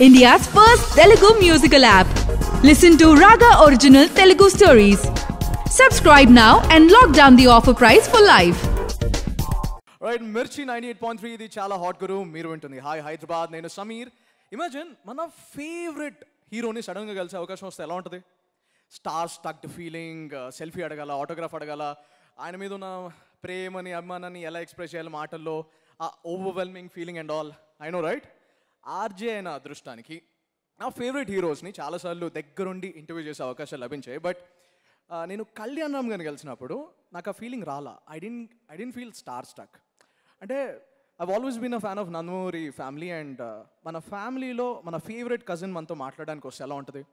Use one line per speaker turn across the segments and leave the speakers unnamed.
India's first Telugu musical app. Listen to Raga Original Telugu Stories. Subscribe now and lock down the offer price for life.
Right, Mirchi 98.3 ఇది చాలా hot గురు మీరు వింటుంది hi Hyderabad నేను Sameer. Imagine మన favourite హీరోని సడన్గా కలిసే అవకాశం వస్తే ఎలా ఉంటుంది? స్టార్ స్టక్డ్ ఫీలింగ్, సెల్ఫీ అడగాల, ఆటోగ్రాఫ్ అడగాల, ఆయన మీద ఉన్న ప్రేమని అభిమానాన్ని ఎలా ఎక్స్ప్రెస్ చేయాలి మాటల్లో, ఆ overwhelming feeling and all. I know right. RJ అయిన అదృష్టానికి నా ఫేవరెట్ హీరోస్ని చాలాసార్లు దగ్గరుండి ఇంటర్వ్యూ చేసే అవకాశాలు లభించాయి. బట్ నేను కళ్యాణ్ రామ్ గారిని కలిసినప్పుడు నాకు ఆ ఫీలింగ్ రాలా. I didn't feel star stuck. అంటే I've always been a fan of Nandamuri family and మన ఫ్యామిలీలో మన ఫేవరెట్ కజిన్ మనతో మాట్లాడడానికి వస్తే ఎలా ఉంటుంది?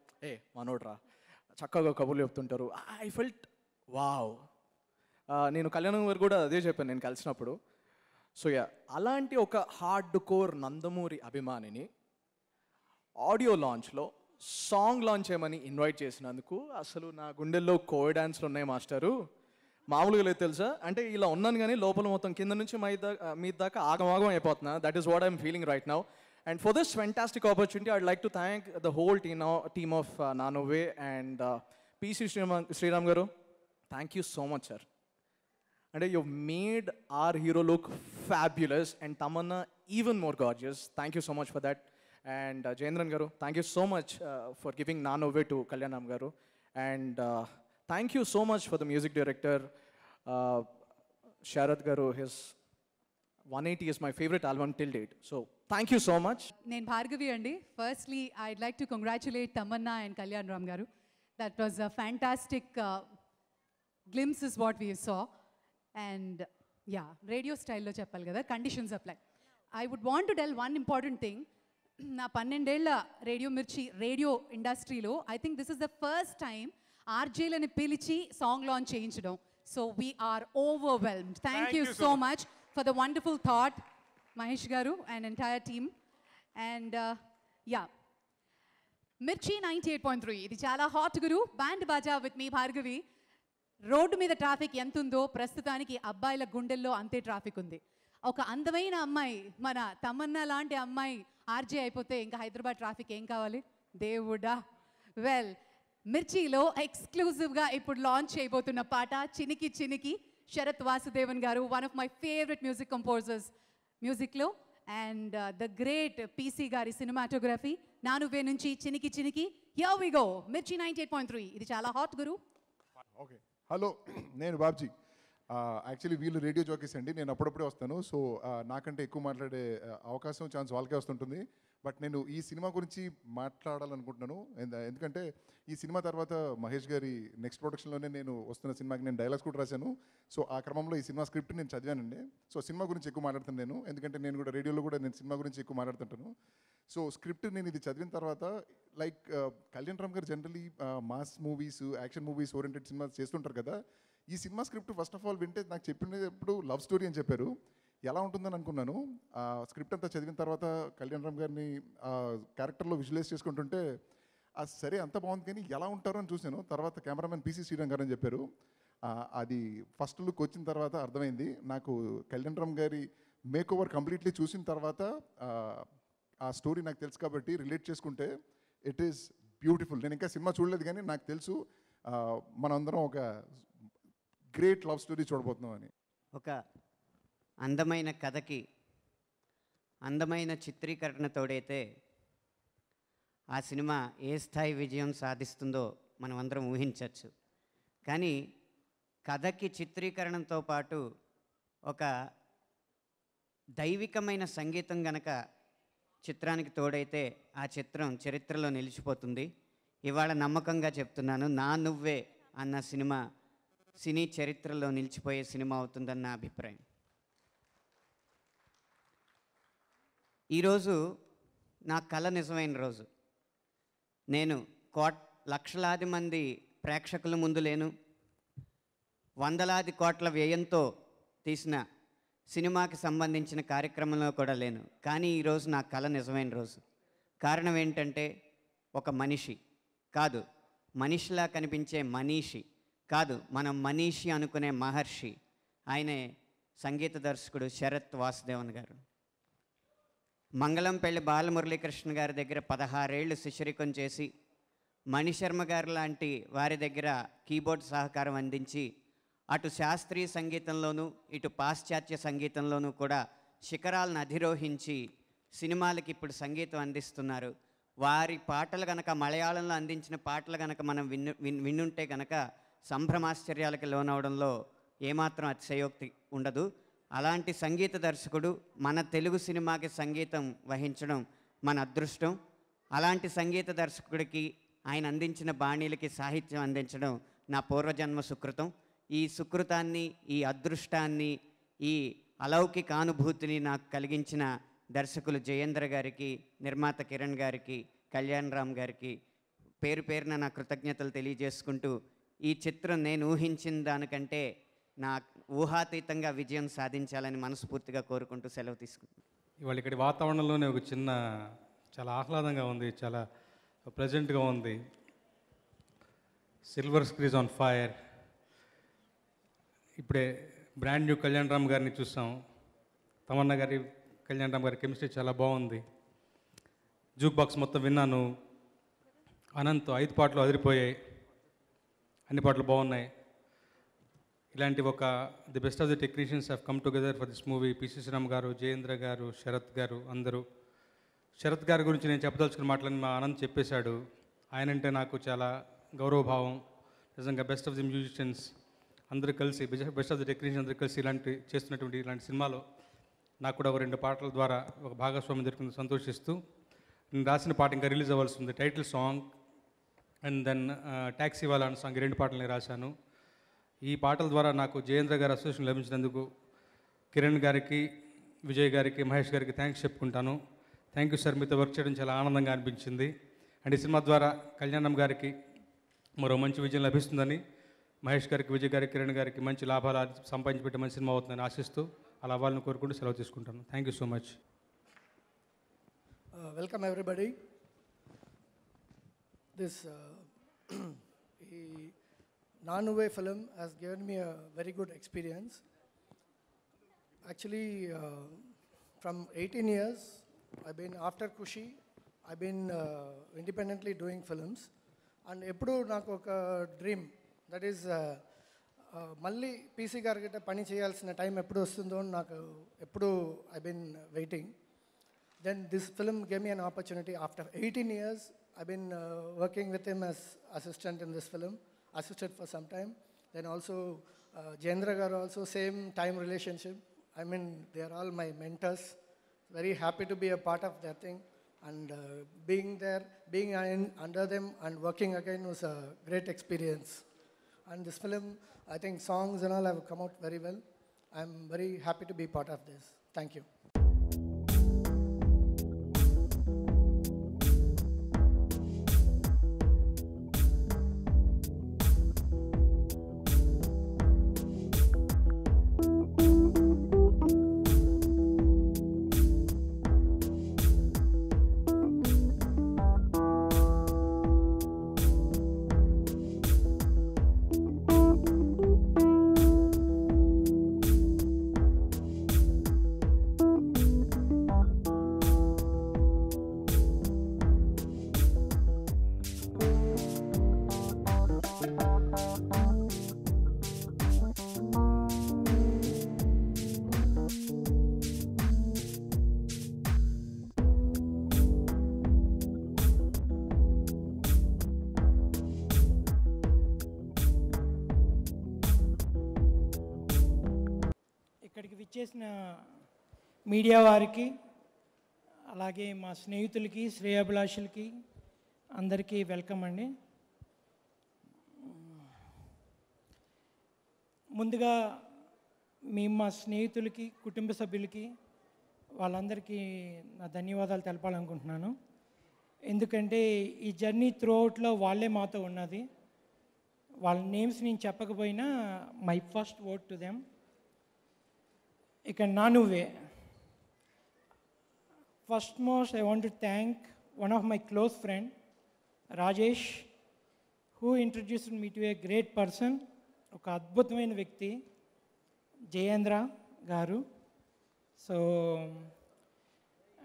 మనోడ్రా చక్కగా కబుర్లు చెప్తుంటారు. I felt wow. నేను కళ్యాణం గారు కూడా అదే చెప్పాను నేను కలిసినప్పుడు. సో అలాంటి ఒక హార్డ్ కోర్ నందమూరి అభిమానిని ఆడియో లాంచ్లో సాంగ్ లాంచ్ చేయమని ఇన్వైట్ చేసినందుకు అసలు నా గుండెల్లో కోవి డాన్స్లు ఉన్నాయి మాస్టరు. మామూలుగా లేదు తెలుసా. అంటే ఇలా ఉన్నాను కానీ లోపల మొత్తం కింద నుంచి మీ దాకా ఆగమాగం అయిపోతున్నా. That is what I'm feeling right now. And for this fantastic opportunity I'd like to thank the whole team of Naa Nuvve and PC Sreeram garu. Thank you so much sir. అంటే you made our hero look fabulous and Tamannaah even more gorgeous. Thank you so much for that. And Jayendran garu, thank you so much for giving Naa Nuvve to Kalyan Ram garu. And thank you so much for the music director, Sharad Garu. His 180 is my favorite album till date. So, thank you so much.
Nen Bhargavi andi. Firstly, I'd like to congratulate Tamanna and Kalyan Ram Garu. That was a fantastic glimpse is what we saw. And yeah, radio style lo cheppali kada, conditions apply. I would want to tell one important thing. Na 12 ఏళ్ల radio మిర్చి radio ఇండస్ట్రీలో I think this is the first time ఆర్జేలని పిలిచి song launch చేయించడం. So we are overwhelmed. Thank you so much for the wonderful thought Mahesh garu and entire team. And yeah, Mirchi 98.3 ఇది చాలా hot గురు. Band Baaja with me Bhargavi. Road మీద traffic ఎంత ఉందో ప్రస్తుతానికి అబ్బాయిల గుండెల్లో అంతే ట్రాఫిక్ ఉంది. ఒక అందమైన అమ్మాయి, మన తమన్నా లాంటి అమ్మాయి ఆర్జే అయిపోతే ఇంకా హైదరాబాద్ ట్రాఫిక్ ఏం కావాలి దేవుడా. వెల్, మిర్చిలో ఎక్స్క్లూజివ్గా ఇప్పుడు లాంచ్ చేయబోతున్న పాట చినికి చినికి. శరత్ వాసుదేవన్ గారు, one of my favourite music composers మ్యూజిక్లో. అండ్ ద గ్రేట్ PC గారి సినిమాటోగ్రఫీ. నానువే నుంచి చినికి చినికి. Here we go. మిర్చి 98.3 ఇది చాలా హాట్ గురు.
ఓకే, హలో, నేను బాబ్జీ. యాక్చువల్లీ వీళ్ళు రేడియో జాకీస్ అండి. నేను అప్పుడప్పుడే వస్తాను. సో నాకంటే ఎక్కువ మాట్లాడే అవకాశం ఛాన్స్ వాళ్ళకే వస్తుంటుంది. బట్ నేను ఈ సినిమా గురించి మాట్లాడాలనుకుంటున్నాను. ఎందుకంటే ఈ సినిమా తర్వాత మహేష్ గారి నెక్స్ట్ ప్రొడక్షన్లోనే నేను వస్తున్న సినిమాకి నేను డైలాగ్స్ కూడా రాశాను. సో ఆ క్రమంలో ఈ సినిమా స్క్రిప్ట్ నేను చదివానండి. సో సినిమా గురించి ఎక్కువ మాట్లాడుతాను నేను, ఎందుకంటే నేను కూడా రేడియోలో కూడా నేను సినిమా గురించి ఎక్కువ మాట్లాడుతుంటాను. సో స్క్రిప్ట్ నేను ఇది చదివిన తర్వాత లైక్ కళ్యాణ్ రామ్ గారు generally mass movies, action movies oriented cinemas చేస్తుంటారు కదా. ఈ cinema script first of all వింటే నాకు చెప్పినప్పుడు లవ్ స్టోరీ అని చెప్పారు. ఎలా ఉంటుందని అనుకున్నాను. స్క్రిప్ట్ అంతా చదివిన తర్వాత కళ్యాణ్ రామ్ గారిని క్యారెక్టర్లో విజువలైజ్ చేసుకుంటుంటే సరే అంత బాగుంది కానీ ఎలా ఉంటారో అని చూశాను. తర్వాత కెమెరామెన్ PC శ్రీరామ్ గారు అని చెప్పారు. అది ఫస్ట్ లుక్ వచ్చిన తర్వాత అర్థమైంది నాకు. కళ్యాణ్ రామ్ గారి మేక్ ఓవర్ కంప్లీట్లీ చూసిన తర్వాత ఆ స్టోరీ నాకు తెలుసు కాబట్టి రిలేట్ చేసుకుంటే ఇట్ ఈస్ బ్యూటిఫుల్. నేను ఇంకా సినిమా చూడలేదు కానీ నాకు తెలుసు మనందరం ఒక గ్రేట్ లవ్ స్టోరీ చూడబోతున్నాం అని.
ఒక అందమైన కథకి అందమైన చిత్రీకరణ తోడైతే ఆ సినిమా ఏ స్థాయి విజయం సాధిస్తుందో మనం అందరం ఊహించవచ్చు. కానీ కథకి చిత్రీకరణతో పాటు ఒక దైవికమైన సంగీతం గనక చిత్రానికి తోడైతే ఆ చిత్రం చరిత్రలో నిలిచిపోతుంది. ఇవాళ నమ్మకంగా చెప్తున్నాను, నా నువ్వే అన్న సినిమా సినీ చరిత్రలో నిలిచిపోయే సినిమా అవుతుందన్న నా అభిప్రాయం. ఈరోజు నా కళ నిజమైన రోజు. నేను లక్షలాది మంది ప్రేక్షకుల ముందు లేను, వందలాది కోట్ల వ్యయంతో తీసిన సినిమాకి సంబంధించిన కార్యక్రమంలో కూడా లేను. కానీ ఈరోజు నా కళ నిజమైన రోజు. కారణం ఏంటంటే ఒక మనిషి కాదు, మనిషిలా కనిపించే మనీషి కాదు, మనం మనీషి అనుకునే మహర్షి. ఆయనే సంగీత దర్శకుడు శరత్ వాసుదేవన్ గారు. మంగళంపల్లి బాలమురళీకృష్ణ గారి దగ్గర 16 ఏళ్ళు శిష్యరికం చేసి మణిశర్మ గారు లాంటి వారి దగ్గర కీబోర్డ్ సహకారం అందించి అటు శాస్త్రీయ సంగీతంలోనూ ఇటు పాశ్చాత్య సంగీతంలోనూ కూడా శిఖరాలను అధిరోహించి సినిమాలకి ఇప్పుడు సంగీతం అందిస్తున్నారు. వారి పాటలు గనక మలయాళంలో అందించిన పాటలు గనక మనం విన్నుంటే గనక సంభ్రమాశ్చర్యాలకి లోనవడంలో ఏమాత్రం అతిశయోక్తి ఉండదు. అలాంటి సంగీత దర్శకుడు మన తెలుగు సినిమాకి సంగీతం వహించడం మన అదృష్టం. అలాంటి సంగీత దర్శకుడికి ఆయన అందించిన బాణీలకి సాహిత్యం అందించడం నా పూర్వజన్మ సుకృతం. ఈ సుకృతాన్ని, ఈ అదృష్టాన్ని, ఈ అలౌకిక అనుభూతిని నాకు కలిగించిన దర్శకులు జయేంద్ర గారికి, నిర్మాత కిరణ్ గారికి, కళ్యాణ్ రామ్ గారికి పేరు పేరున నా కృతజ్ఞతలు తెలియజేసుకుంటూ ఈ చిత్రం నేను ఊహించిన దానికంటే నా ఊహాతీతంగా విజయం సాధించాలని మనస్ఫూర్తిగా కోరుకుంటూ సెలవు తీసుకుంటాను.
ఇవాళ ఇక్కడి వాతావరణంలోనే ఒక చిన్న చాలా ఆహ్లాదంగా ఉంది, చాలా ప్లెజెంట్గా ఉంది. Silver screen on fire. ఇప్పుడే బ్రాండ్ న్యూ కళ్యాణ్ రామ్ గారిని చూసాం. తమన్నా గారి, కళ్యాణ్ రామ్ గారి కెమిస్ట్రీ చాలా బాగుంది. జూక్ బాక్స్ మొత్తం విన్నాను. అనంత్ 5 పాటలు అదిరిపోయాయి, అన్ని పాటలు బాగున్నాయి. ఇలాంటి ఒక the best of the technicians have come together for this movie. PC Sreeram garu, Jayendra గారు, శరత్ గారు, అందరూ. శరత్ గారి గురించి నేను చెప్పదలుచుకున్న మాటలని మా అనంత్ చెప్పేశాడు. ఆయనంటే నాకు చాలా గౌరవభావం. నిజంగా బెస్ట్ ఆఫ్ ది మ్యూజిషియన్స్ అందరూ కలిసి, బెస్ట్ ఆఫ్ ది టెక్నీషియన్స్ అందరూ కలిసి చేస్తున్నటువంటి ఇలాంటి సినిమాలో నాకు కూడా ఒక 2 పాటల ద్వారా ఒక భాగస్వామ్యం దొరికింది. సంతోషిస్తూ నేను రాసిన పాట ఇంకా రిలీజ్ అవ్వాల్సి ఉంది, title song and then taxi wala అనే సాంగ్. 2 పాటలు నేను రాశాను. ఈ పాటల ద్వారా నాకు జయేంద్ర గారి అసోసియేషన్ లభించినందుకు కిరణ్ గారికి, విజయ్ గారికి, మహేష్ గారికి థ్యాంక్స్ చెప్పుకుంటాను. థ్యాంక్ యూ సార్, మీతో వర్క్ చేయడం చాలా ఆనందంగా అనిపించింది. అండ్ ఈ సినిమా ద్వారా కళ్యాణం గారికి మరో మంచి విజయం లభిస్తుందని, మహేష్ గారికి, విజయ్ గారికి, కిరణ్ గారికి మంచి లాభాలు సంపాదించి పెట్టే మంచి సినిమా అవుతుందని ఆశిస్తూ అలా అవ్వాలని కోరుకుంటూ సెలవు తీసుకుంటాను. Thank you so much.
Welcome everybody. This Nanuve film has given me a very good experience. Actually, from 18 years, I've been after Kushi, I've been independently doing films. And eppudu naaku oka dream, that is malli PC garigita pani cheyalsina time eppudu vastundo naaku eppudu I've been waiting. Then this film gave me an opportunity. After 18 years, I've been working with him as assistant in this film, assisted for some time. Then also Jayendra garu also same time relationship. I mean, they are all my mentors. Very happy to be a part of that thing. And being there, being under them and working again was a great experience. And this film, I think songs and all have come out very well. I'm very happy to be part of this. Thank you.
ఇక్కడికి విచ్చేసిన media వారికి, అలాగే మా స్నేహితులకి, శ్రేయాభిలాషులకి అందరికీ welcome అండి. ముందుగా మా స్నేహితులకి, కుటుంబ సభ్యులకి, వాళ్ళందరికీ నా ధన్యవాదాలు తెలపాలనుకుంటున్నాను. ఎందుకంటే ఈ జర్నీ త్రూఅవుట్లో వాళ్ళే మాతో ఉన్నది. వాళ్ళ నేమ్స్ నేను చెప్పకపోయినా my first word to them. ఇక Nanuve. First most, I want to thank one of my close friend, Rajesh, who introduced me to a great person, ఒక అద్భుతమైన వ్యక్తి, జయేంద్ర గారు. సో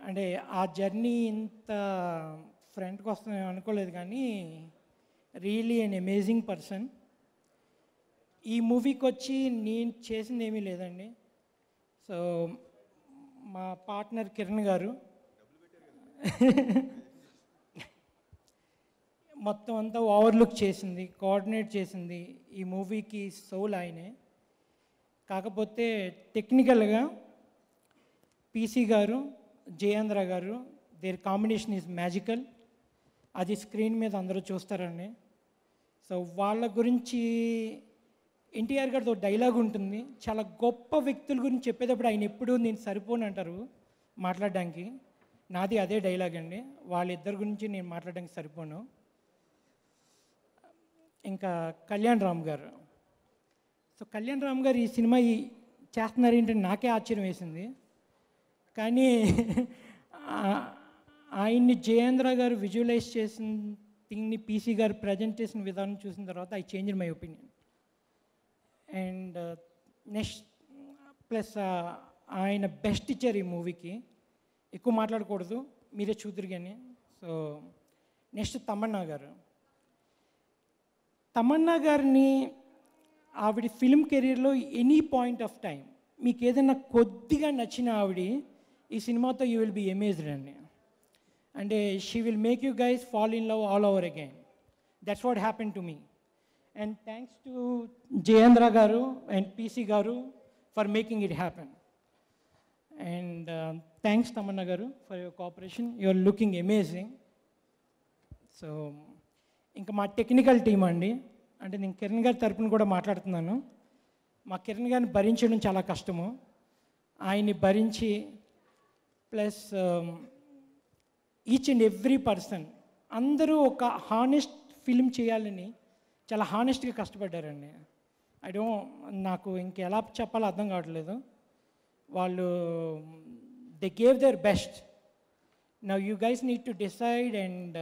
అంటే ఆ జర్నీ ఇంత ఫ్రంట్కి వస్తుందని అనుకోలేదు, కానీ రియలీ అన్ అమేజింగ్ పర్సన్. ఈ మూవీకి వచ్చి నేను చేసింది ఏమీ లేదండి. సో మా పార్ట్నర్ కిరణ్ గారు మొత్తం అంతా ఓవర్లుక్ చేసింది, కోఆర్డినేట్ చేసింది. ఈ మూవీకి సోల్ ఆయనే. కాకపోతే టెక్నికల్గా పీసీ గారు, జయేంద్ర గారు, దేర్ కాంబినేషన్ ఈజ్ మ్యాజికల్. అది స్క్రీన్ మీద అందరూ చూస్తారండి. సో వాళ్ళ గురించి ఎన్టీఆర్ గారితో డైలాగ్ ఉంటుంది, చాలా గొప్ప వ్యక్తుల గురించి చెప్పేటప్పుడు ఆయన ఎప్పుడు నేను సరిపోను అంటారు మాట్లాడడానికి. నాది అదే డైలాగ్ అండి, వాళ్ళిద్దరి గురించి నేను మాట్లాడడానికి సరిపోను. ఇంకా కళ్యాణ్ రామ్ గారు. సో కళ్యాణ్ రామ్ గారు ఈ సినిమా చేస్తున్నారు ఏంటంటే నాకే ఆశ్చర్యం వేసింది. కానీ ఆయన్ని జయేంద్ర గారు విజువలైజ్ చేసిన థింగ్ని పీసీ గారు ప్రజెంట్ చేసిన విధానం చూసిన తర్వాత I change my opinion. And next plus ఆయన బెస్ట్ ఇచ్చారు ఈ మూవీకి. ఎక్కువ మాట్లాడకూడదు, మీరే చూద్దరు కానీ. సో నెక్స్ట్ తమన్నా గారు. తమన్నా గారిని ఆవిడ ఫిల్మ్ కెరీర్లో ఎనీ పాయింట్ ఆఫ్ టైం మీకు ఏదైనా కొద్దిగా నచ్చిన ఆవిడ ఈ సినిమాతో యూ విల్ బీ అమేజ్డ్ అండి. అంటే she will make you guys fall in love all over again. That's what happen to me. And thanks to Jayendra garu and PC garu for making it happen. And thanks Tamannaah garu for your cooperation. You are looking amazing. So ఇంకా మా technical team అండి, అంటే నేను కిరణ్ గారి తరపున కూడా మాట్లాడుతున్నాను. మా కిరణ్ గారిని భరించడం చాలా కష్టము. ఆయన్ని భరించి plus each and every person అందరూ ఒక హానెస్ట్ ఫిల్మ్ చేయాలని చాలా హానెస్ట్గా కష్టపడ్డారండి. నాకు ఇంకెలా చెప్పాలో అర్థం కావట్లేదు. వాళ్ళు they gave their best. Now you guys need to decide and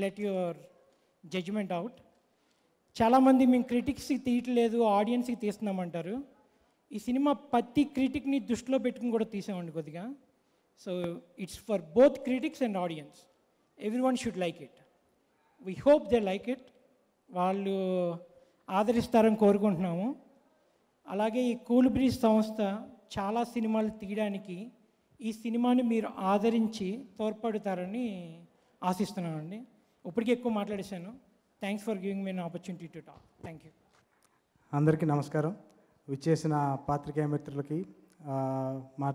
let your judgment out. చాలామంది మేము క్రిటిక్స్కి తీయట్లేదు, ఆడియన్స్కి తీస్తున్నామంటారు. ఈ సినిమా ప్రతి క్రిటిక్ని దృష్టిలో పెట్టుకుని కూడా తీసామండి కొద్దిగా. So it's for both critics and audience. Every one should like it. We hope they like it. వాళ్ళు ఆదరిస్తారని కోరుకుంటున్నాము. అలాగే ఈ కూల్ బ్రీజ్ సంస్థ చాలా సినిమాలు తీయడానికి ఈ సినిమాని మీరు ఆదరించి తోడ్పడతారని ఆశిస్తున్నామండి. ఇప్పటికీ ఎక్కువ మాట్లాడేశాను. Thanks for giving me an opportunity to talk. Thank you.
అందరికీ నమస్కారం. విచ్చేసిన పాత్రికేయ మిత్రులకి, మా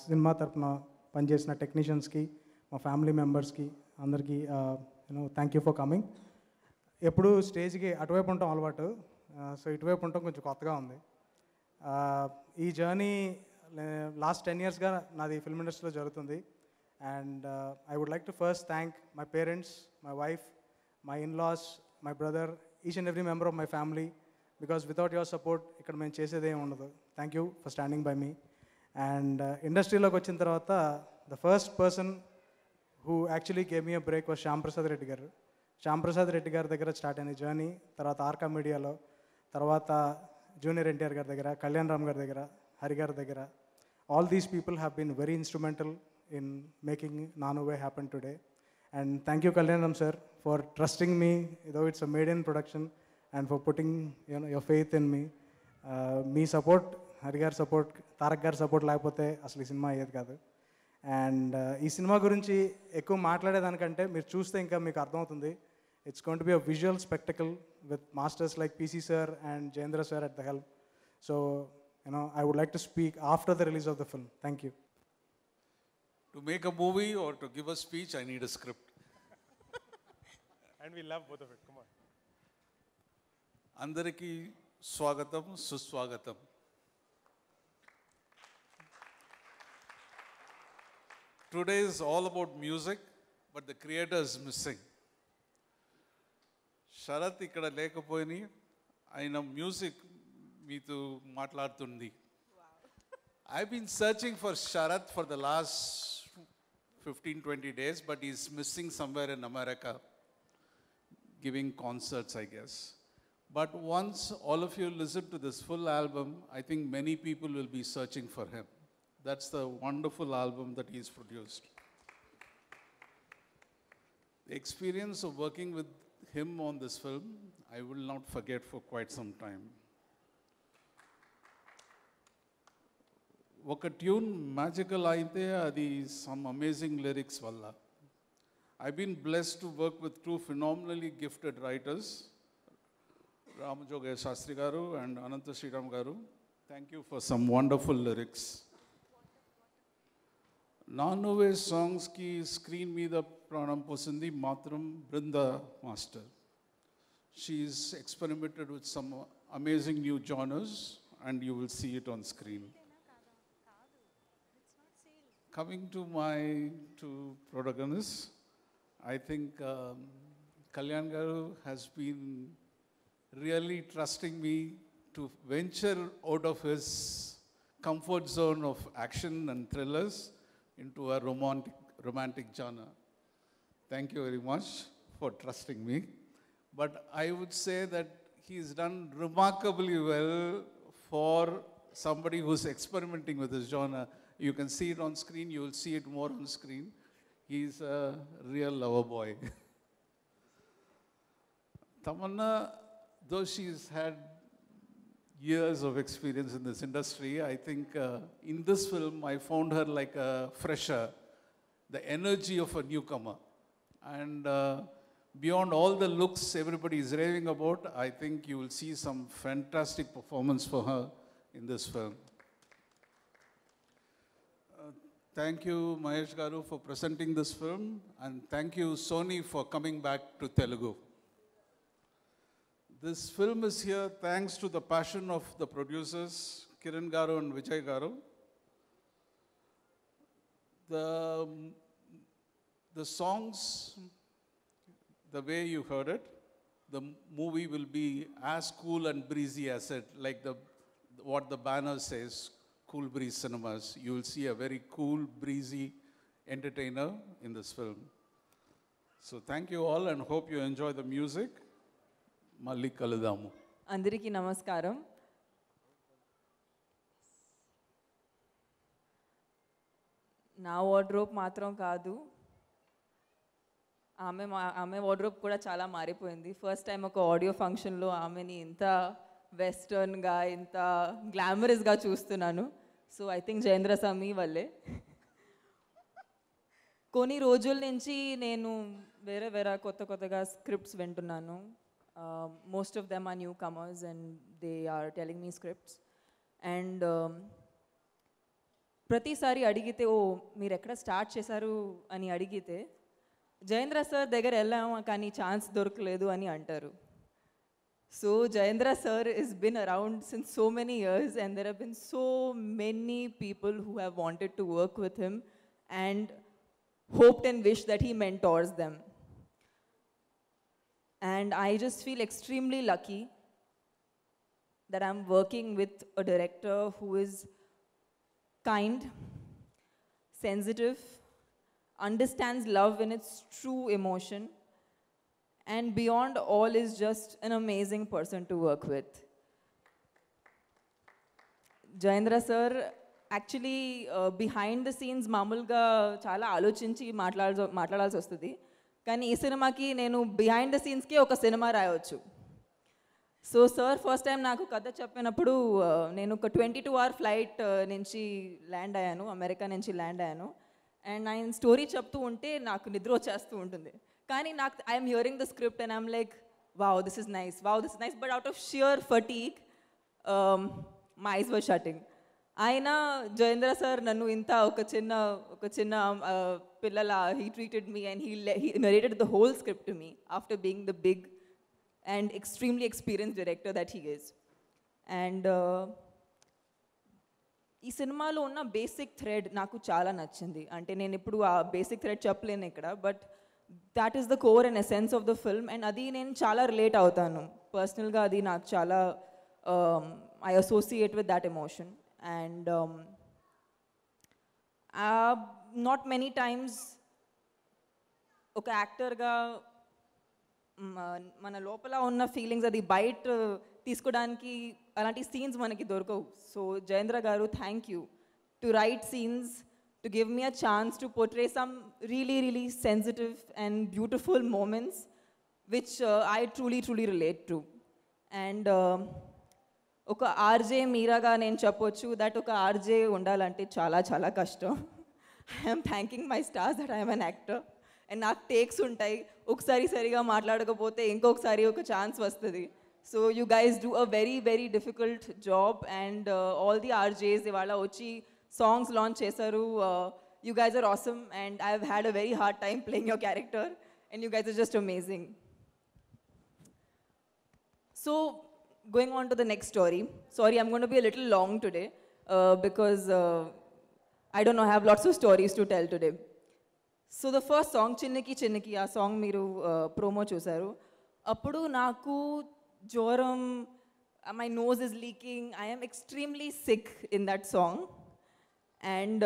సినిమా తరఫున పనిచేసిన టెక్నీషియన్స్కి, మా ఫ్యామిలీ మెంబర్స్కి అందరికీ థ్యాంక్ యూ ఫర్ కమింగ్. ఎప్పుడు స్టేజ్కి అటువైపు ఉండటం అలవాటు, సో ఇటువైపు ఉండటం కొంచెం కొత్తగా ఉంది. ఈ జర్నీ లాస్ట్ 10 yearsగా నాది ఫిల్మ్ ఇండస్ట్రీలో జరుగుతుంది. And I would like to first thank my parents, my wife, my in-laws, my brother, each and every member of my family, because without your support ikkada men chesede em undadu. Thank you for standing by me. And industry loki vachin tarvata the first person who actually gave me a break was Shyam Prasad Reddy garu. Shyam Prasad Reddy garu daggara start ayina journey, tarvata Arka Media lo, tarvata Junior NTR garu daggara, Kalyan Ram garu daggara, Hari garu daggara. All these people have been very instrumental in making Nanuve happen today. And thank you Kalyan Ram sir for trusting me, though it's a maiden production, and for putting your faith in me. Me support, Hari gar support, Tarak gar support లేకపోతే అసలు ఈ cinema అయ్యేది కాదు. And ఈ cinema గురించి ఎక్కువ మాట్లాడేదానికంటే మీరు చూస్తే ఇంకా మీకు అర్థమవుతుంది. It's going to be a visual spectacle with masters like PC sir and Jayendra sir at the help. So I would like to speak after the release of the film. Thank you.
To make a movie or to give a speech, I need a script.
And we love both of it. Come on.
Andariki swagatam, suswagatam. Today is all about music, but the creator is missing. Sharath ikkada lekapoyini, ayina music meetu maatladutundi. I've been searching for Sharath for the last 15-20 days, but he's missing somewhere in America, giving concerts, I guess. But once all of you listen to this full album, I think many people will be searching for him. That's the wonderful album that he's produced. The experience of working with him on this film, I will not forget for quite some time. Oka tune magical ainte adi some amazing lyrics valla. I've been blessed to work with two phenomenally gifted writers, Ramajogaya Shastri garu and Ananta Sriram garu. Thank you for some wonderful lyrics. Nanuve songs ki screen meeda pranam posindi matram Brinda Master. She's experimented with some amazing new genres and you will see it on screen. Coming to my two protagonists, I think Kalyan garu has been really trusting me to venture out of his comfort zone of action and thrillers into a romantic genre. Thank you very much for trusting me. But I would say that he's done remarkably well for somebody who's experimenting with this genre. You can see it on screen, you will see it more on screen. He's a real lover boy. Tamanna, though she's had years of experience in this industry, I think in this film I found her like a fresher, the energy of a newcomer. And beyond all the looks everybody is raving about, I think you will see some fantastic performance for her in this film. Thank you, Mahesh Garu, for presenting this film, and thank you, Sony, for coming back to Telugu. This film is here thanks to the passion of the producers, Kiran Garu and Vijay Garu. The songs, the way you heard it, the movie will be as cool and breezy as it, like what the banner says, Cool Breeze Cinemas. You will see a very cool, breezy entertainer in this film. So thank you all and hope you enjoy the music. Malli Kaludamu.
Andariki namaskaram. నా wardrobe మాత్రం కాదు, ఆమె wardrobe కూడా చాలా మారిపోయింది. First time ఒక audio ఫంక్షన్లో ఆమెని ఇంత వెస్టర్న్గా ఇంత గ్లామరస్గా చూస్తున్నాను. సో ఐ థింక్ జయేంద్ర స్వామి వల్లే. కొన్ని రోజుల నుంచి నేను వేరే కొత్తగా స్క్రిప్ట్స్ వింటున్నాను. Most of them are newcomers and they are telling me scripts. And ప్రతిసారి అడిగితే ఓ మీరు ఎక్కడ స్టార్ట్ చేశారు అని అడిగితే జయేంద్ర సార్ దగ్గర వెళ్ళాము కానీ ఛాన్స్ దొరకలేదు అని అంటారు. So Jayendra sir has been around since so many years and there have been so many people who have wanted to work with him and hoped and wished that he mentors them. And I just feel extremely lucky that I'm working with a director who is kind, sensitive, understands love in its true emotion, and beyond all is just an amazing person to work with. Jayendra sir, actually behind the scenes మామూలుగా చాలా ఆలోచించి మాట్లాడాల్సి వస్తుంది. కానీ ఈ సినిమాకి నేను behind the సీన్స్కి ఒక సినిమా రాయవచ్చు. సో సార్ ఫస్ట్ టైం నాకు కథ చెప్పినప్పుడు నేను ఒక 22-hour ఫ్లైట్ నుంచి ల్యాండ్ అయ్యాను, అమెరికా నుంచి ల్యాండ్ అయ్యాను. అండ్ ఆయన స్టోరీ చెప్తూ ఉంటే నాకు నిద్ర వచ్చేస్తూ ఉంటుంది. కానీ నాకు I'm hearing the script and I'm like wow this is nice, but out of shear fatigue my eyes were shutting. ఆయన జయేంద్ర సార్ నన్ను ఇంత ఒక చిన్న పిల్లల he treated me and he narrated the whole script to me after being the big and extremely experienced director that he is. And ఈ సినిమాలో ఉన్న basic thread నాకు చాలా నచ్చింది. అంటే నేను ఇప్పుడు ఆ బేసిక్ థ్రెడ్ చెప్పలేను ఇక్కడ, but that is the core and essence of the film. And అది నేను చాలా రిలేట్ అవుతాను పర్సనల్గా. అది నాకు చాలా I associate with that emotion. And not many times ఒక యాక్టర్గా మన లోపల ఉన్న ఫీలింగ్స్ అది బయట తీసుకోవడానికి అలాంటి సీన్స్ మనకి దొరకవు. సో జయేంద్ర గారు, thank you to write scenes, to give me a chance to portray some really, really sensitive and beautiful moments, which I truly, truly relate to. And oka RJ Meeraga nenu cheppochu that oka RJ undalante chala chala kashtam. I am thanking my stars that I am an actor. And నాకు takes ఉంటాయి ఒకసారి సరిగా మాట్లాడకపోతే ఇంకొకసారి ఒక chance వస్తుంది. So you guys do a very, very difficult job, and all the RJs ఇవాళ వచ్చి songs launch చేశారు. You guys are awesome, and I've had a very hard time playing your character, and you guys are just amazing. So going on to the next story. Sorry, I'm going to be a little long today because I don't know, I have lots of stories to tell today. So the first song, Chinniki Chinniki, ఆ song మీరు promo చూసారు. అప్పుడు నాకు జ్వరం, my nose is leaking, I am extremely sick in that song. And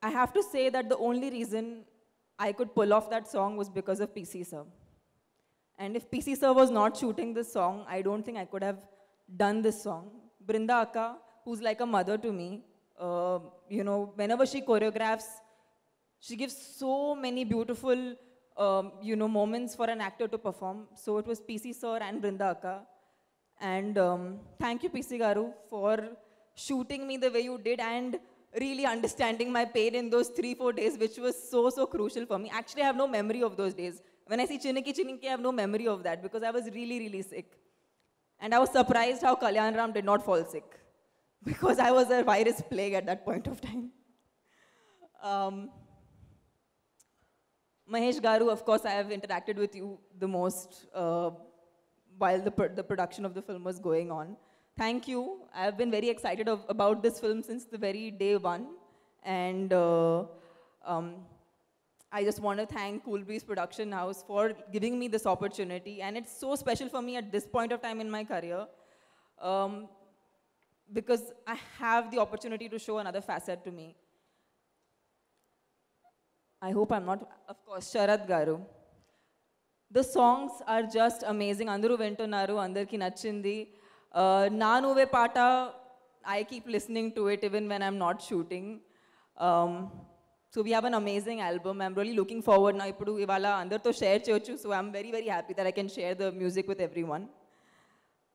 I have to say that the only reason I could pull off that song was because of PC sir. And if PC sir was not shooting this song, I don't think I could have done this song. Brinda Akka, who's like a mother to me, you know, whenever she choreographs, she gives so many beautiful, you know, moments for an actor to perform. So it was PC sir and Brinda Akka. And thank you, PC Garu, for shooting me the way you did and really understanding my pain in those 3-4 days, which was so, so crucial for me. Actually, I have no memory of those days. When I see Chinniki Chinniki, I have no memory of that because I was really, really sick. And I was surprised how Kalyan Ram did not fall sick because I was a virus plague at that point of time. Mahesh Garu, of course, I have interacted with you the most while the production of the film was going on. Thank you. I have been very excited about this film since the very day one. And I just want to thank Cool Breeze Production House for giving me this opportunity. And it's so special for me at this point of time in my career because I have the opportunity to show another facet to me. I hope I'm not, of course, Sharad Garu. The songs are just amazing. Andaru vintunnaru, andarki nachindi. Na Nuve Paata, I keep listening to it even when I'm not shooting. So we have an amazing album. I'm really looking forward now. Ippudu ivala andartho share cheyochu. So I'm very, very happy that I can share the music with everyone.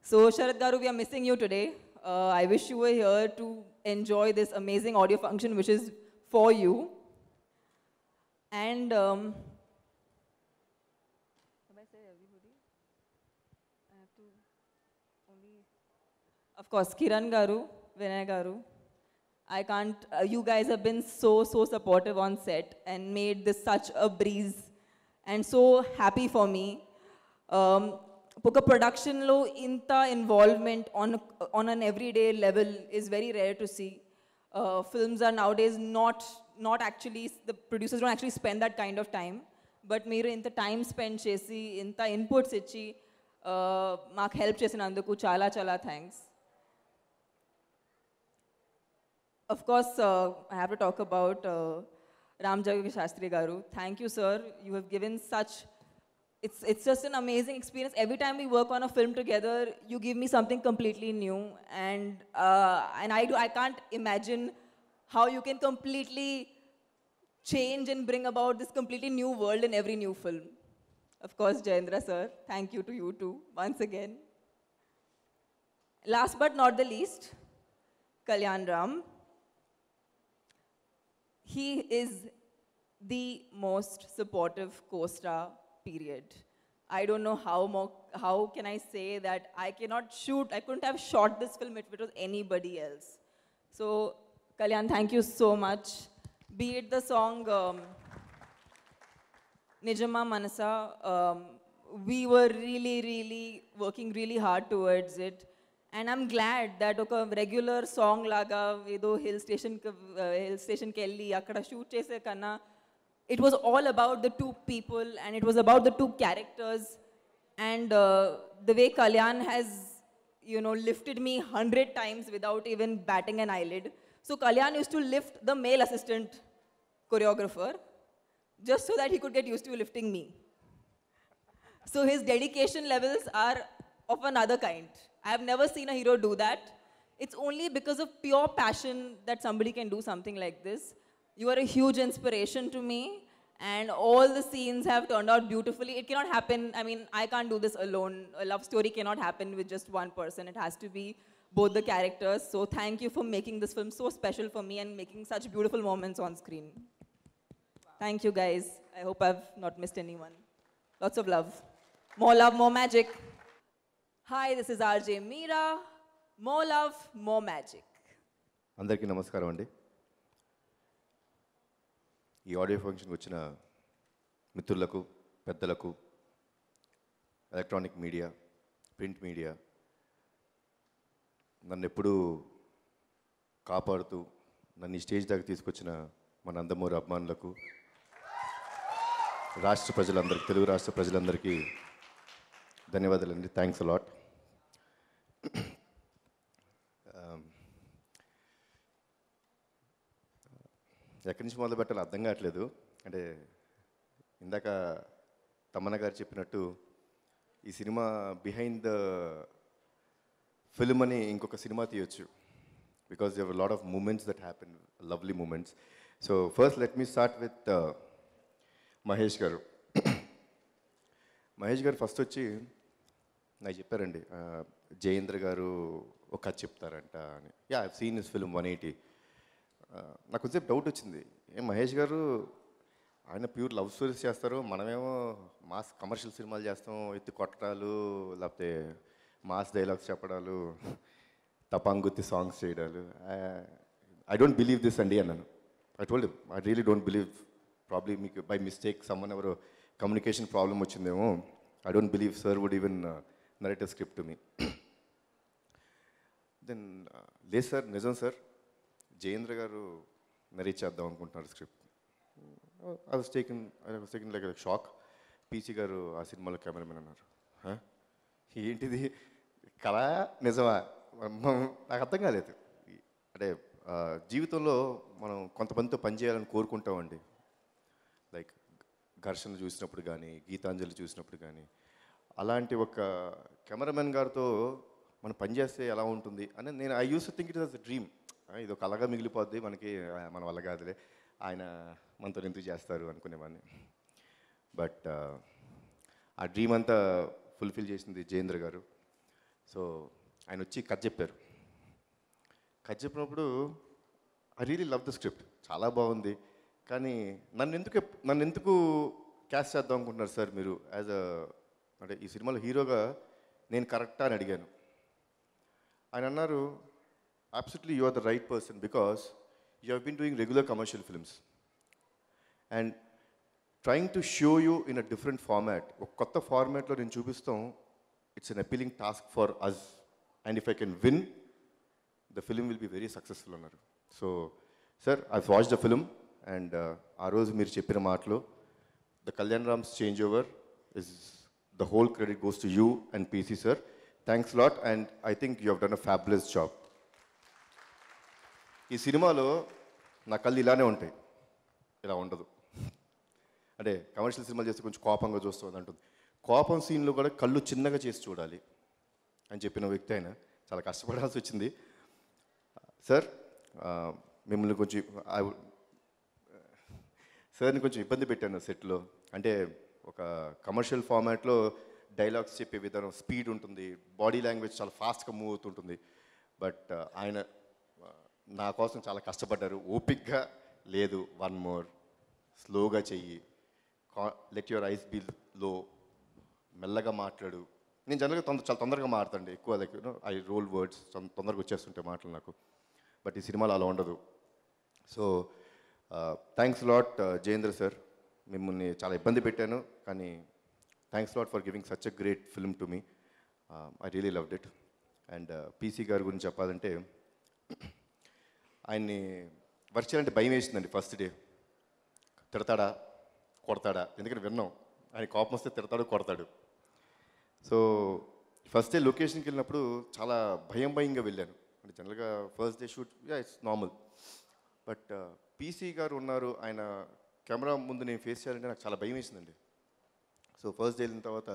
So Sharad Garu, we are missing you today. I wish you were here to enjoy this amazing audio function which is for you. And have I said everybody? I have to only, of course, Kiran Garu, Vinay Garu. I can't, you guys have been so, so supportive on set and made this such a breeze and so happy for me. Puka production lo inta involvement on an everyday level is very rare to see. Films are nowadays not actually, the producers don't actually spend that kind of time. But meeru inta time spend chesi, inta inputs ichi, maak help chesinanduku chala chala thanks. Of course, I have to talk about Ram Jaggi Shastri Garu. Thank you, sir. You have given such, it's just an amazing experience. Every time we work on a film together, you give me something completely new. And I can't imagine how you can completely change and bring about this completely new world in every new film. Of course, Jayendra sir, thank you to you too, once again. Last but not the least, Kalyan Ram. He is the most supportive co-star, period. I don't know how can I say that I couldn't have shot this film if it was anybody else. So, Kalyan, thank you so much. Be it the song Nijama Manasa, we were really, really working really hard towards it. And I'm glad that a regular song laga edo hill station kelli akkada shoot chese kanna, it was all about the two people and it was about the two characters. And the way Kalyan has, you know, lifted me 100 times without even batting an eyelid. So Kalyan used to lift the male assistant choreographer just so that he could get used to lifting me. So his dedication levels are of another kind. I have never seen a hero do that. it's only because of pure passion that somebody can do something like this. You are a huge inspiration to me, and all the scenes have turned out beautifully. It cannot happen, I mean, I can't do this alone. A love story cannot happen with just one person. It has to be both the characters. So thank you for making this film so special for me and making such beautiful moments on screen. Thank you, guys. I hope I've not missed anyone. Lots of love, more magic. Hi, this is RJ Meera. More love, more magic.
అందరికీ నమస్కారం అండి. ఈ audio ఫంక్షన్కి వచ్చిన మిత్రులకు, పెద్దలకు, electronic media, print media, నన్ను ఎప్పుడూ కాపాడుతూ నన్ను ఈ స్టేజ్ దాకా తీసుకొచ్చిన మన నందమూరి అభిమానులకు, రాష్ట్ర ప్రజలందరికీ, తెలుగు రాష్ట్ర ప్రజలందరికీ ధన్యవాదాలండి. Thanks a lot. ఎక్కడి నుంచి మొదలు పెట్టాలో అర్థం కావట్లేదు. అంటే ఇందాక తమన్నా గారు చెప్పినట్టు ఈ సినిమా బిహైండ్ ద ఫిల్మ్ అని ఇంకొక సినిమా తీయొచ్చు. Because there were lot of moments that happen, lovely moments. So first let me start with Mahesh garu. Mahesh గారు ఫస్ట్ వచ్చి నాకు చెప్పారండి, జయేంద్ర గారు ఒక కథ చెప్తారంట అని. Yeah, I seen his film 180. నాకు కొంచెం డౌట్ వచ్చింది, మహేష్ గారు ఆయన ప్యూర్ లవ్ స్టోరీస్ చేస్తారు, మనమేమో మాస్ కమర్షియల్ సినిమాలు చేస్తాం, ఎత్తి కొట్టడాలు, లేకపోతే మాస్ డైలాగ్స్ చెప్పడాలు, తపాంగుత్తి సాంగ్స్ చేయడాలు. ఐ డోంట్ బిలీవ్ దిస్ అండి అన్నాను. I told him I really don't believe. Probably మీకు బై మిస్టేక్ సమ్మన్ ఎవరో కమ్యూనికేషన్ ప్రాబ్లం వచ్చిందేమో. I don't believe sir would even narrate a script to me. Then లేదు sir, నిజం sir, Jayendra garu narrate చేద్దాం అనుకుంటున్నారు script. I was taken like shock. PC garu ఆ సినిమాలో cameraman అన్నారు. ఏంటిది, కళా నిజమా? నాకు అర్థం కాలేదు. అంటే జీవితంలో మనం కొంతమందితో పనిచేయాలని కోరుకుంటామండి. లైక్ ఘర్షణ చూసినప్పుడు కానీ, గీతాంజలి చూసినప్పుడు కానీ, అలాంటి ఒక కెమెరామెన్ గారితో మనం పనిచేస్తే ఎలా ఉంటుంది అని నేను I use to think it was a dream. ఇది ఒక కళగా మిగిలిపోద్ది, మనకి మన వల్ల కాదులే, ఆయన మనతో ఎందుకు చేస్తారు అనుకునేవాడిని. బట్ ఆ డ్రీమ్ అంతా ఫుల్ఫిల్ చేసింది జయేంద్ర గారు. సో ఆయన వచ్చి కథ చెప్పారు. కథ చెప్పినప్పుడు I really love the script, చాలా బాగుంది. కానీ నన్ను ఎందుకు క్యాస్ట్ చేద్దాం అనుకుంటున్నారు సార్ మీరు యాజ్ అంటే ఈ సినిమాలో హీరోగా నేను కరెక్టా అని అడిగాను. ఆయన అన్నారు, absolutely you are the right person because you have been doing regular commercial films and trying to show you in a different format, ఒక కొత్త ఫార్మాట్లో నేను చూపిస్తాం, it's an appealing task for us and if I can win the film will be very successful అన్నారు. So sir, I've watched the film and ఆ రోజు మీరు చెప్పిన మాటలు, the Kalyan Ram's changeover is the whole credit goes to you and PC sir. Thanks a lot and I think you have done a fabulous job. ఈ సినిమాలో నా కళ్ళు ఇలానే ఉంటాయి, ఇలా ఉండదు. అంటే కమర్షియల్ సినిమాలు చేస్తే కొంచెం కోపంగా చూస్తుంది అంటుంది. కోపం సీన్లో కూడా కళ్ళు చిన్నగా చేసి చూడాలి అని చెప్పిన వ్యక్తి ఆయన. చాలా కష్టపడాల్సి వచ్చింది సార్. మిమ్మల్ని కొంచెం సార్ని కొంచెం ఇబ్బంది పెట్టాను సెట్లో. అంటే ఒక కమర్షియల్ ఫార్మాట్లో డైలాగ్స్ చెప్పే విధానం స్పీడ్ ఉంటుంది, బాడీ లాంగ్వేజ్ చాలా ఫాస్ట్గా మూవ్ అవుతుంటుంది. బట్ ఆయన నా కోసం చాలా కష్టపడ్డారు. ఓపిక్గా లేదు, వన్ మోర్, స్లోగా చెయ్యి, లెట్ యువర్ ఐస్ బీ లో, మెల్లగా మాట్లాడు. నేను జనరల్గా చాలా తొందరగా మాట్లాడండి, ఎక్కువ లైక్ ఐ రోల్ వర్డ్స్ తొందరగా వచ్చేస్తుంటే మాటలు నాకు. బట్ ఈ సినిమాలో అలా ఉండదు. So thanks lot Jayendra sir, మిమ్మల్ని చాలా ఇబ్బంది పెట్టాను, కానీ thanks lot for giving such a great film to me. I really loved it. And PC గారి గురించి చెప్పాలంటే, ఆయన్ని వర్క్ చేయాలంటే భయం వేసిందండి. ఫస్ట్ డే తిడతాడా కొడతాడా, ఎందుకంటే విన్నాం ఆయన కోపం వస్తే తిడతాడు కొడతాడు. సో ఫస్ట్ డే లొకేషన్కి వెళ్ళినప్పుడు చాలా భయంగా వెళ్ళాను. అంటే జనరల్గా first day shoot it's normal, but PC గారు ఉన్నారు, ఆయన కెమెరా ముందు నేను ఫేస్ చేయాలంటే నాకు చాలా భయం వేసిందండి. సో ఫస్ట్ డే వెళ్ళిన తర్వాత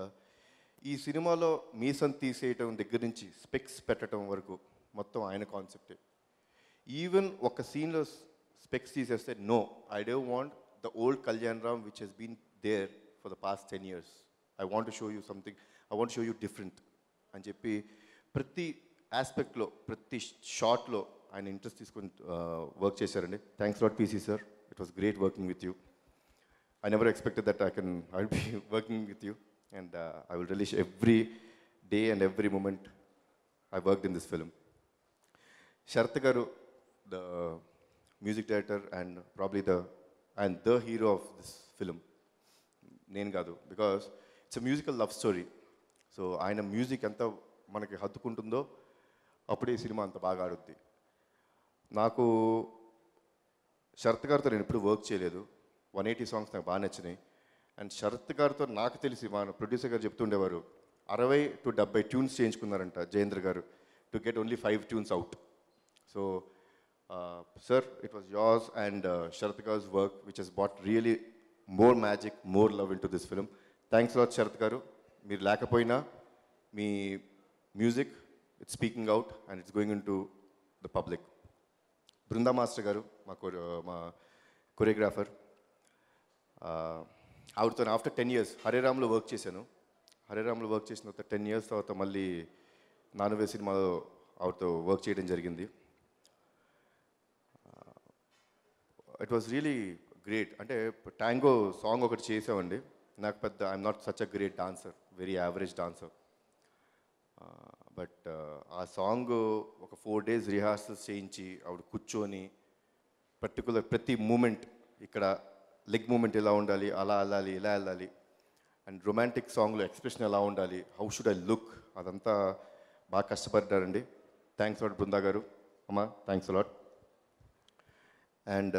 ఈ సినిమాలో మీసం తీసేయటం దగ్గర నుంచి స్పెక్స్ పెట్టడం వరకు మొత్తం ఆయన కాన్సెప్టే. ఈవెన్ ఒక సీన్లో స్పెక్స్ తీసేస్తే no, I don't want the old Kalyan Ram which he's been there for the past 10 years. I want to show you something, I want show you different అని చెప్పి ప్రతి ఆస్పెక్ట్లో ప్రతి షార్ట్లో ఆయన ఇంట్రెస్ట్ తీసుకొని వర్క్ చేశారండి. Thanks lot PC sir, it was great working with you. I never expected that I'll be working with you, and I will relish every day and every moment I worked in this film. Sharath garu, the music director and probably the hero of this film. Nenu kaadu, because it's a musical love story. So aina music anta manaki hattukuntundo appude ee cinema anta baga aaduddi. Naaku Sharath garu tho nenu eppudu work cheyaledu. 180 songs నాకు బాగా నచ్చినాయి. And Sarath గారితో నాకు తెలిసి మా producer garu చెప్తుండేవారు 60 to 70 tunes చేయించుకున్నారంట Jayendra garu to get only 5 tunes out. So sir, it was yours and Sarath గార్స్ work which he's brought really more magic, more love into this film. Thanks lot Sarath garu. మీరు లేకపోయినా మీ music it's speaking out and it's going into the public. Brinda master garu మా choreographer, ఆవిడతో after 10 years హరేరామ్లో work చేశాను. హరేరామ్లో work చేసిన తర్వాత 10 years తర్వాత మళ్ళీ నానువే సినిమాలో ఆవిడతో వర్క్ చేయడం జరిగింది. It was really great. అంటే ట్యాంగో సాంగ్ ఒకటి చేసామండి. నాకు పెద్ద I'm not such a great dancer, very average dancer. But ఆ సాంగ్ ఒక 4 days రిహార్సల్స్ చేయించి ఆవిడ కూర్చొని పర్టికులర్ ప్రతి మూమెంట్, ఇక్కడ లెగ్ మూమెంట్ ఎలా ఉండాలి, అలా వెళ్ళాలి, ఇలా వెళ్ళాలి, అండ్ రొమాంటిక్ సాంగ్లో ఎక్స్ప్రెషన్ ఎలా ఉండాలి, హౌ షుడ్ ఐ లుక్, అదంతా బాగా కష్టపడ్డారండి. Thanks lot Brinda garu. అమ్మా థ్యాంక్స్ లాట్. అండ్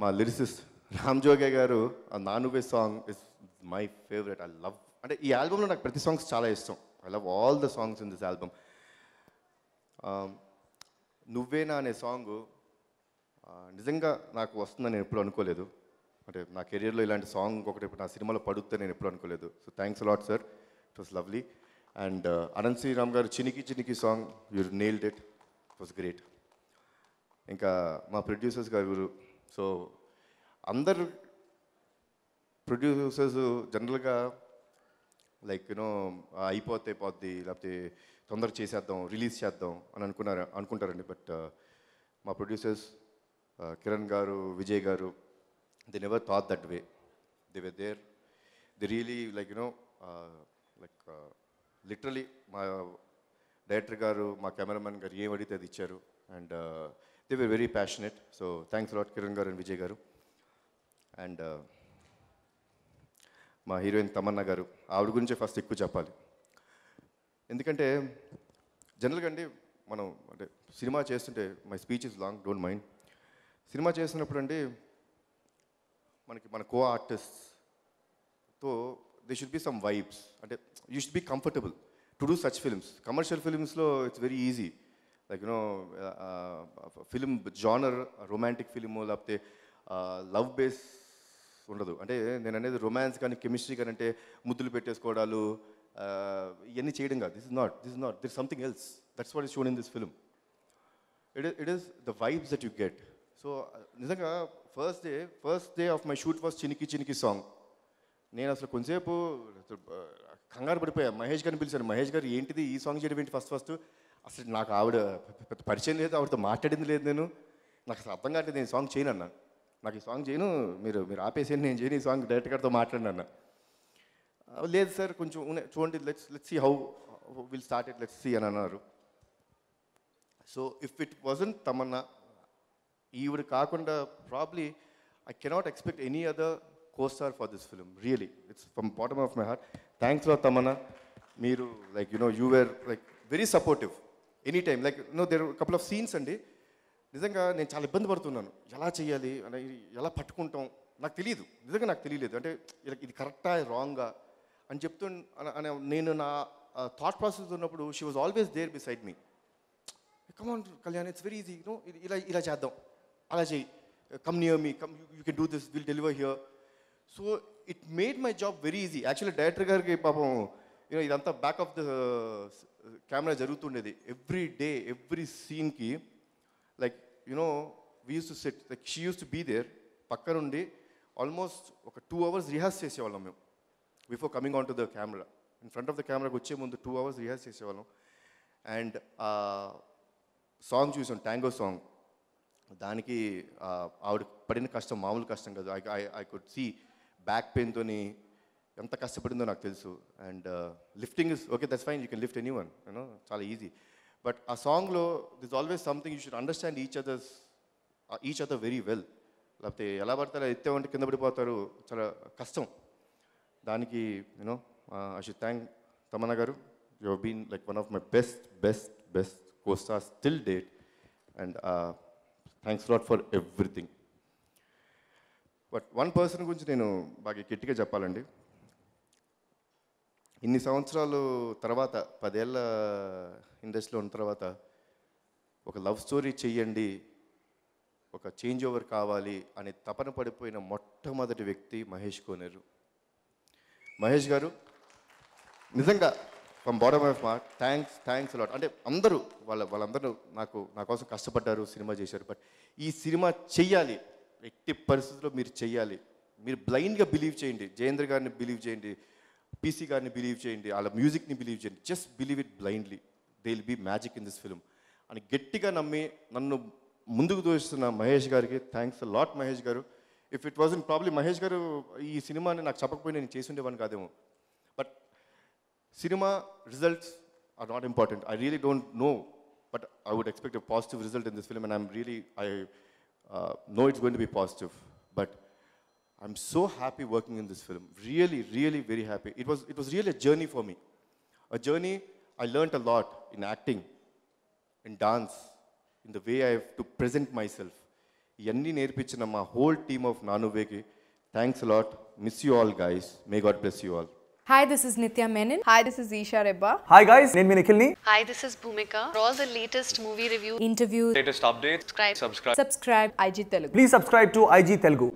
మా లిరిసిస్ట్ రామ్ జోగే గారు, ఆ Naa Nuvve song is my favourite. I love, అంటే ఈ ఆల్బంలో నాకు ప్రతి సాంగ్స్ చాలా ఇష్టం. I love all the songs in this album. Nuvvena అనే సాంగ్ నిజంగా నాకు వస్తుందని నేను ఎప్పుడు అనుకోలేదు. అంటే నా కెరియర్లో ఇలాంటి సాంగ్ ఒకటి నా సినిమాలో పడుతుందని నేను ఎప్పుడు అనుకోలేదు. So thanks a lot sir, it was lovely. And Anant Sreeram garu Chiniki Chiniki song, you nailed it, it was great. ఇంకా మా ప్రొడ్యూసర్స్ గారు, సో అందరు ప్రొడ్యూసర్స్ జనరల్గా లైక్ యూనో అయిపోద్ది, లేకపోతే తొందర చేసేద్దాం, రిలీజ్ చేద్దాం అని అనుకుంటారండి. బట్ మా producers Kiran garu, Vijay garu, they never thought that way. They were there, they really like you know like literally మా డైరెక్టర్ గారు, మా కెమెరామెన్ గారు ఏం అడిగితే అది ఇచ్చారు. And they were very passionate. So thanks lot Kiran garu and Vijay గారు. అండ్ మా హీరోయిన్ తమన్నా గారు, ఆవిడ గురించే ఫస్ట్ ఎక్కువ చెప్పాలి. ఎందుకంటే జనరల్గా అండి మనం అంటే సినిమా చేస్తుంటే, my speech is long, don't mind. Cinema చేస్తున్నప్పుడు అండి మనకి మన కో ఆర్టిస్ట్తో they should be some vibes. అంటే you should be comfortable to do such films. Commercial ఫిల్మ్స్లో it's very easy, like you know film genre romantic film లేకపోతే లవ్ బేస్ ఉండదు. అంటే నేను అనేది రొమాన్స్ కానీ కెమిస్ట్రీ కానీ అంటే ముద్దులు పెట్టేసుకోవడాలు ఇవన్నీ చేయడం కాదు. This is not there is something else. That's what is shown in this film. It is the vibes that you get. So నిజంగా first day of my shoot was Chiniki Chiniki song. నేను అసలు కొంచెంసేపు కంగారు పడిపోయా. మహేష్ గారిని పిలిచాను, మహేష్ గారు ఏంటిది ఈ సాంగ్ చేయడం ఏంటి ఫస్ట్. అసలు నాకు ఆవిడ పెద్ద పరిచయం లేదు, ఆవిడతో మాట్లాడింది లేదు. నాకు అసలు అర్థం కావట్లేదు, నేను సాంగ్ చేయను అన్న. నాకు ఈ సాంగ్ చేయను, మీరు ఆపేసేయండి, నేను చేయను ఈ సాంగ్, డైరెక్టర్ గారితో మాట్లాడిన అన్న. లేదు సార్ కొంచెం చూడండి, let's see how will start it, let's see అని అన్నారు. So if it wasn't Tamannaah, ఈవిడ కాకుండా probably I cannot expect any other co-star for this film. Really, it's from bottom of my heart. Thanks a lot, Tamanna. Meeru, like, you know, you were like very supportive anytime. Like, you know, there were a couple of scenes and నిజంగా నేను చాలా ఇబ్బంది పడుతున్నాను, ఎలా చేయాలి అని, ఎలా పట్టుకుంటాం నాకు తెలియదు, నిజంగా నాకు తెలియలేదు. అంటే ఇది కరెక్టా రాంగా అని చెప్తూ నేను నా థాట్ ప్రాసెస్ ఉన్నప్పుడు she was always there beside me. Come on Kalyan, it's very easy, no ఇలా చేద్దాం, అలా చేయి, come near me, come you can do this, will deliver here. So it made my job very easy. Actually director గారికి పాపం you know ఇదంతా back of the camera జరుగుతుండేది. Every day every సీన్కి like you know we use to set like she use to be there. పక్క నుండి almost ఒక 2 hours rehearse చేసేవాళ్ళం మేము before coming on to the camera. In front of the కెమెరాకి వచ్చే ముందు 2 hours రిహార్స్ చేసేవాళ్ళం. అండ్ సాంగ్ చూసాం, ట్యాంగో సాంగ్. దానికి ఆవిడ పడిన కష్టం మామూలు కష్టం కాదు. ఐ కుడ్ సీ బ్యాక్ పెయిన్తోని ఎంత కష్టపడిందో నాకు తెలుసు. And lifting is okay, that's fine, you can lift anyone, you know, చాలా ఈజీ. బట్ ఆ సాంగ్లో this always something you should understand each other very well. లేకపోతే ఎలా పడతారో ఎత్తే కింద పడిపోతారు, చాలా కష్టం. దానికి you know I should thank Tamannaah garu. You have been like one of my best co-stars till date. And thanks a lot for everything. But one person గురించి నేను బాగా గట్టిగా చెప్పాలండి. ఇన్ని సంవత్సరాలు తర్వాత 10 ఏళ్ళ ఇండస్ట్రీలో ఉన్న తర్వాత ఒక లవ్ స్టోరీ చెయ్యండి, ఒక చేంజ్ ఓవర్ కావాలి అనే తపన పడిపోయిన మొట్టమొదటి వ్యక్తి మహేష్ కోనేరు. మహేష్ గారు నిజంగా from bottom of my heart thanks a lot. అంటే అందరూ వాళ్ళందరూ నా కోసం కష్టపడ్డారు, సినిమా చేశారు. బట్ ఈ సినిమా చెయ్యాలి, ఎట్టి పరిస్థితుల్లో మీరు చెయ్యాలి. మీరు బ్లైండ్గా బిలీవ్ చేయండి. జయేంద్ర గారిని బిలీవ్ చేయండి, పీసీ గారిని బిలీవ్ చేయండి, వాళ్ళ మ్యూజిక్ని బిలీవ్ చేయండి. Just believe it blindly, they will be magic in this film అని గట్టిగా నమ్మి నన్ను ముందుకు తోస్తున్న మహేష్ గారికి thanks a lot. Mahesh garu, if it wasn't probably Mahesh garu ఈ సినిమాని నాకు చెప్పకపోయినా నేను చేసి ఉండేవాడిని కాదేమో. But cinema results are not important. I really don't know, but I would expect a positive result in this film. And I know it's going to be positive. But I'm so happy working in this film. Really, really very happy. It was really a journey for me. A journey I learned a lot in acting, in dance, in the way I have to present myself. Iyanni nerpichina ma whole team of Nanuveki. Thanks a lot. Miss you all, guys. May God bless you all.
Hi, this is Nitya Menon. Hi, this is Isha Rebba.
Hi guys, name me Nikhilni.
Hi, this is Bhumika. For all the latest movie review, interviews,
Latest updates,
subscribe IG Telugu.
Please subscribe to IG Telugu.